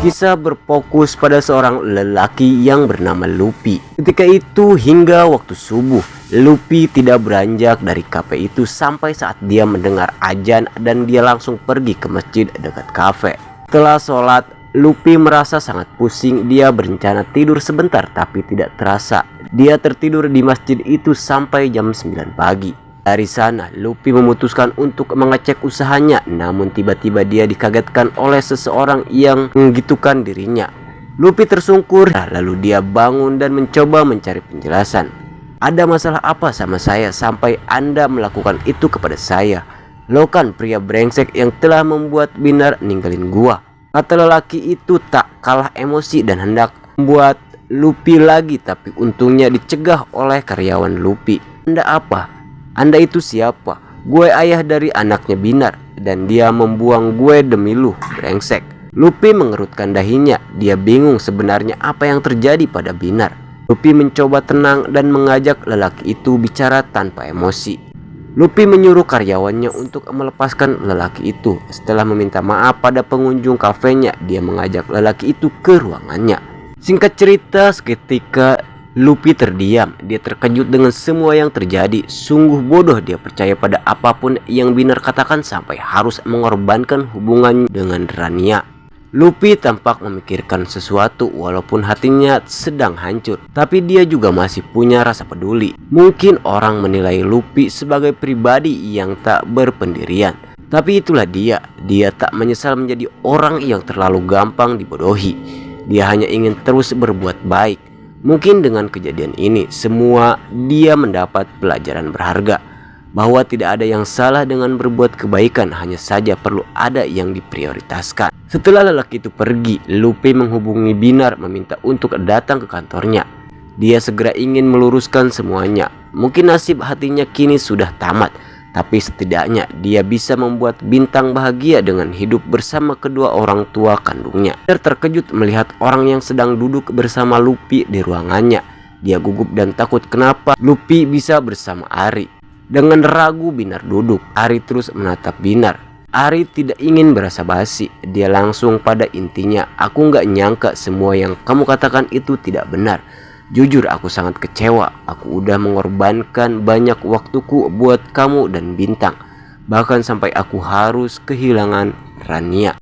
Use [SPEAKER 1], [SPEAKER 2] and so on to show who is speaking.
[SPEAKER 1] Kisah berfokus pada seorang lelaki yang bernama Luffy. Ketika itu hingga waktu subuh, Luffy tidak beranjak dari kafe itu sampai saat dia mendengar azan dan dia langsung pergi ke masjid dekat kafe. Setelah sholat, Luffy merasa sangat pusing. Dia berencana tidur sebentar tapi tidak terasa dia tertidur di masjid itu sampai jam 9 pagi. Dari sana, Luffy memutuskan untuk mengecek usahanya, namun tiba-tiba dia dikagetkan oleh seseorang yang menggitukan dirinya. Luffy tersungkur, lalu dia bangun dan mencoba mencari penjelasan. Ada masalah apa sama saya sampai Anda melakukan itu kepada saya? Lo kan pria brengsek yang telah membuat Binar ninggalin gua. Kata lelaki itu tak kalah emosi dan hendak membuat Luffy lagi, tapi untungnya dicegah oleh karyawan Luffy. Anda apa? Anda itu siapa? Gue ayah dari anaknya Binar dan dia membuang gue demi lu, brengsek. Luffy mengerutkan dahinya. Dia bingung sebenarnya apa yang terjadi pada Binar. Luffy mencoba tenang dan mengajak lelaki itu bicara tanpa emosi. Luffy menyuruh karyawannya untuk melepaskan lelaki itu. Setelah meminta maaf pada pengunjung kafenya, dia mengajak lelaki itu ke ruangannya. Singkat cerita, seketika Luffy terdiam. Dia terkejut dengan semua yang terjadi. Sungguh bodoh dia percaya pada apapun yang Binar katakan sampai harus mengorbankan hubungan dengan Rania. Luffy tampak memikirkan sesuatu walaupun hatinya sedang hancur, tapi dia juga masih punya rasa peduli. Mungkin orang menilai Luffy sebagai pribadi yang tak berpendirian, tapi itulah dia. Dia tak menyesal menjadi orang yang terlalu gampang dibodohi. Dia hanya ingin terus berbuat baik. Mungkin dengan kejadian ini semua dia mendapat pelajaran berharga, bahwa tidak ada yang salah dengan berbuat kebaikan, hanya saja perlu ada yang diprioritaskan. Setelah lelaki itu pergi, Luffy menghubungi Binar meminta untuk datang ke kantornya. Dia segera ingin meluruskan semuanya. Mungkin nasib hatinya kini sudah tamat, tapi setidaknya dia bisa membuat Bintang bahagia dengan hidup bersama kedua orang tua kandungnya. Binar terkejut melihat orang yang sedang duduk bersama Luffy di ruangannya. Dia gugup dan takut kenapa Luffy bisa bersama Ari. Dengan ragu Binar duduk. Ari terus menatap Binar. Ari tidak ingin basa-basi. Dia langsung pada intinya. Aku nggak nyangka semua yang kamu katakan itu tidak benar. Jujur aku sangat kecewa. Aku udah mengorbankan banyak waktuku buat kamu dan Bintang. Bahkan sampai aku harus kehilangan Rania.